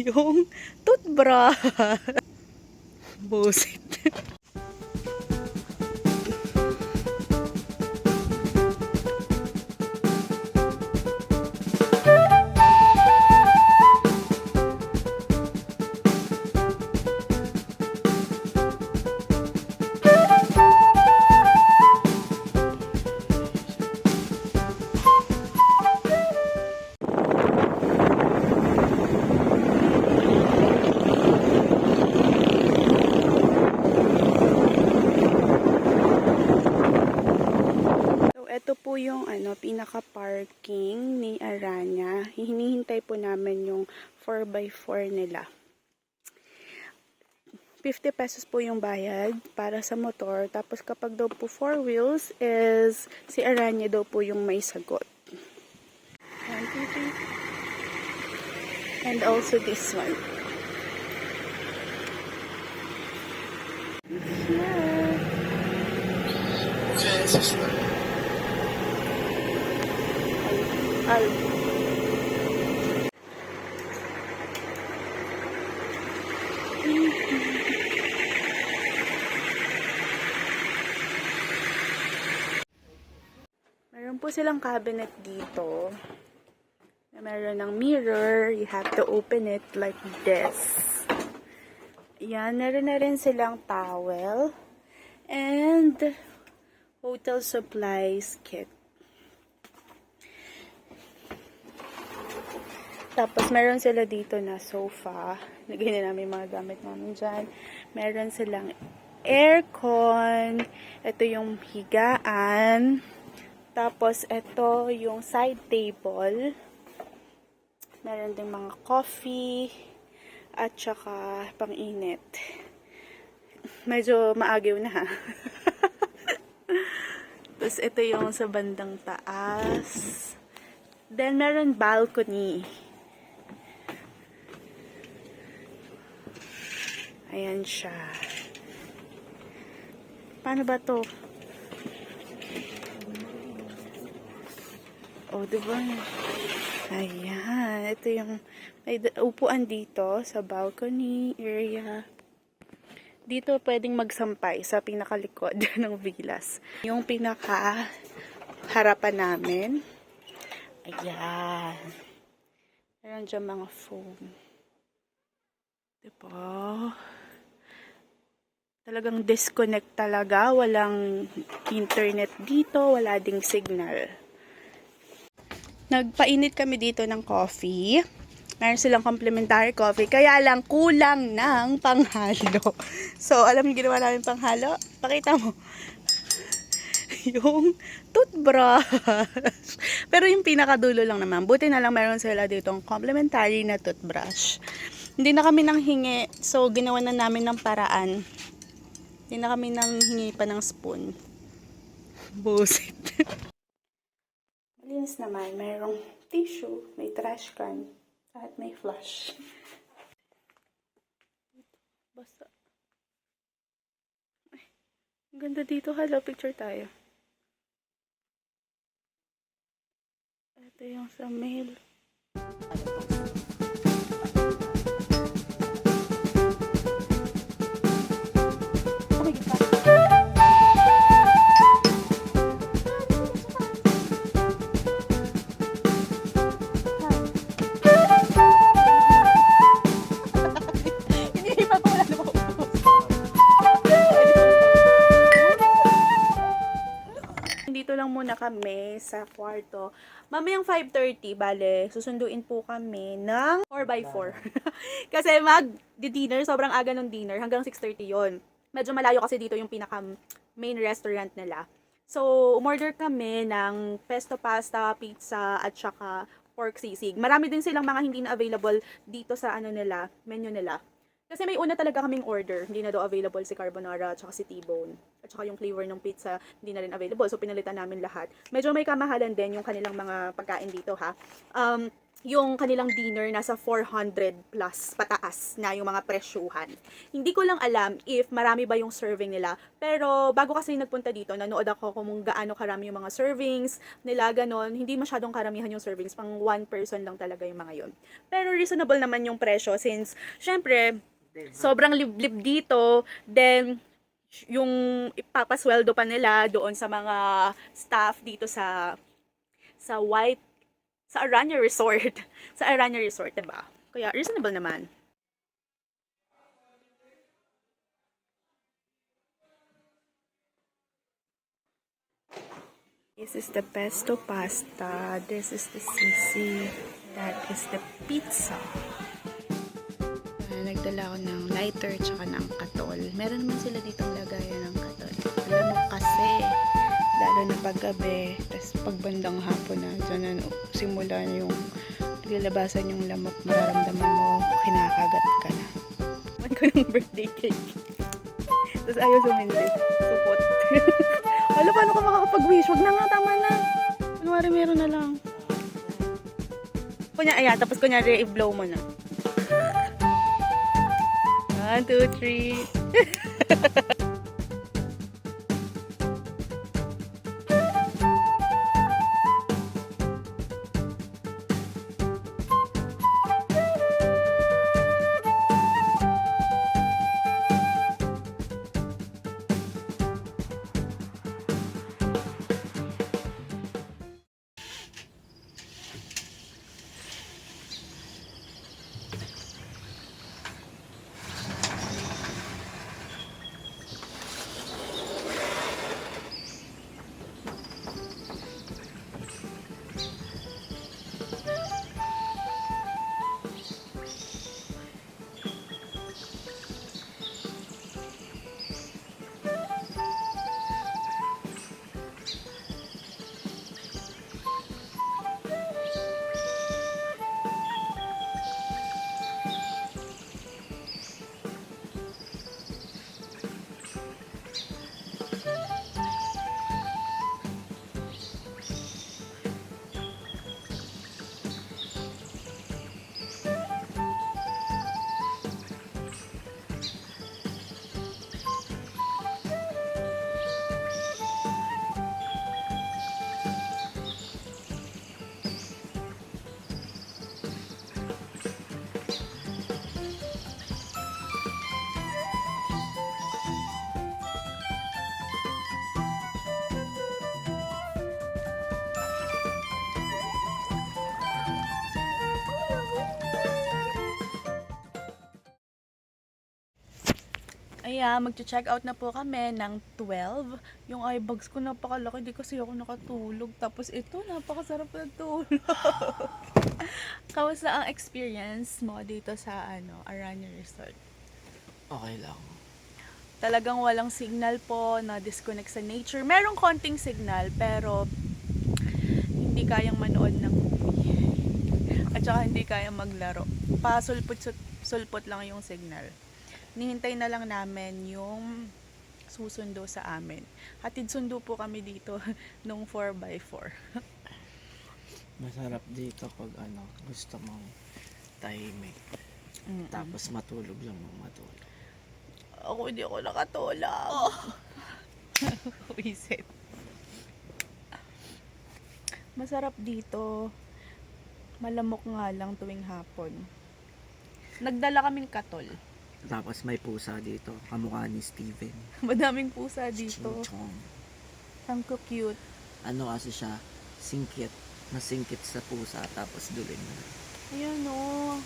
Yung toothbrush. Busit. Ito po yung pinaka-parking ni Aranya. Hinihintay po namin yung 4x4 nila. 50 pesos po yung bayad para sa motor. Tapos kapag daw po 4 wheels is si Aranya daw po yung may sagot. 1, 2, 3. And also this one. Yeah. Al. Meron po silang cabinet dito. Meron ng mirror. You have to open it like this. Yan. Meron na rin silang towel. And hotel supplies kit. Tapos, meron sila dito na sofa. Lagay na namin mga gamit namin dyan. Meron silang aircon. Ito yung higaan. Tapos, ito yung side table. Meron ding mga coffee. At saka, pang-init. Medyo maagaw na ha. Tapos, ito yung sa bandang taas. Then, meron balcony. Ayan siya. Paano ba to? Oh, diba? Ayan. Ito yung may upuan dito sa balcony area. Dito pwedeng magsampay sa pinakalikod ng villas. Yung pinaka harapan namin. Ayan. Meron dyan mga foam. Diba? Talagang disconnect talaga. Walang internet dito. Wala ding signal. Nagpainit kami dito ng coffee. Meron silang complimentary coffee. Kaya lang kulang ng panghalo. So, alam niyo ginawa namin panghalo? Pakita mo. Yung toothbrush. Pero yung pinakadulo lang naman. Buti na lang meron sila ditong complimentary na toothbrush. Hindi na kami nang hingi. So, ginawa na namin ng paraan. Hindi na kami nang hingi pa ng spoon. Busit. Malinis naman. Mayroong tissue. May trash can. At may flush. Basta. Ay, ang ganda dito. Hello, picture tayo. Ito yung sa mail. Dito lang muna kami sa kwarto. Mamayang 5:30, bale, susunduin po kami ng 4x4. Kasi mag-dinner, sobrang aga ng dinner, hanggang 6:30 yon. Medyo malayo kasi dito yung pinaka main restaurant nila. So, umorder kami ng pesto pasta, pizza, at saka pork sisig. Marami din silang mga hindi na available dito sa menu nila. Kasi may una talaga kaming order, hindi na daw available si carbonara at saka si T-bone. At saka yung flavor ng pizza, hindi na rin available. So, pinalitan namin lahat. Medyo may kamahalan din yung kanilang mga pagkain dito, ha. yung kanilang dinner nasa 400 plus pataas na yung mga presyuhan. Hindi ko lang alam if marami ba yung serving nila. Pero bago kasi nagpunta dito, nanood ako kung gaano karami yung mga servings nila, ganon. Hindi masyadong karamihan yung servings, pang one person lang talaga yung mga yon. Pero reasonable naman yung presyo since, syempre, sobrang liblib dito. Then, yung ipapasweldo pa nila doon sa mga staff dito sa Aranya Resort. Sa Aranya Resort, diba? Kaya reasonable naman. This is the pesto pasta. This is the sisi. That is the pizza. Nagdala ako ng lighter tsaka ng katol. Meron naman sila ditong lagayan ng katol. Alam mo kasi, lalo na paggabi, tapos pagbandang hapon na, dyan na simula yung naglalabasan yung lamok, mararamdaman mo, kinakagat ka na. Man ko ng birthday cake. Tapos ayaw sumindi. Supot. Wala, paano ka makakapag-wish? Wag na nga, tama na. Kunwari meron na lang. Kunya, tapos kunyari i-blow mo na. 1, 2, 3. Ayan, mag-check out na po kami ng 12. Yung eye bags ko napakalaki, di kasi ako nakatulog. Tapos ito, napakasarap na tulog. Kamusta ang experience mo dito sa Aranya Resort? Okay lang. Talagang walang signal po, na-disconnect sa nature. Merong konting signal, pero hindi kayang manood ng movie. At saka hindi kayang maglaro. Pasulpot lang yung signal. Nihintay na lang namin yung susundo sa amin. Hatid sundo po kami dito nung 4x4. Masarap dito pag gusto mong tahimik. Tapos matulog lang ng matulog. Ako hindi ako nakatulog. Wisit. Masarap dito. Malamok nga lang tuwing hapon. Nagdala kaming katol. Tapos may pusa dito, kamukha ni Steven. Madaming pusa dito. Ching-chong. Ang cute. Ano kasi siya, singkit. Masingkit sa pusa, tapos dulin na. Ayan o.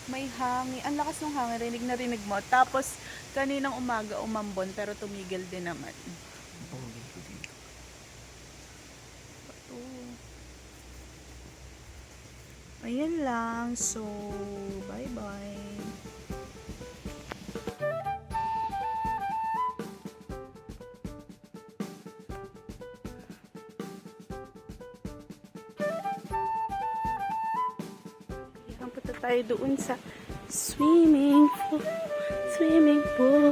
May hangin. Ang lakas ng hangin. Rinig mo. Tapos, kaninang umaga umambon, pero tumigil din naman. Pogi ko dito. Ayan lang. So, bye-bye. Punta tayo doon sa swimming pool.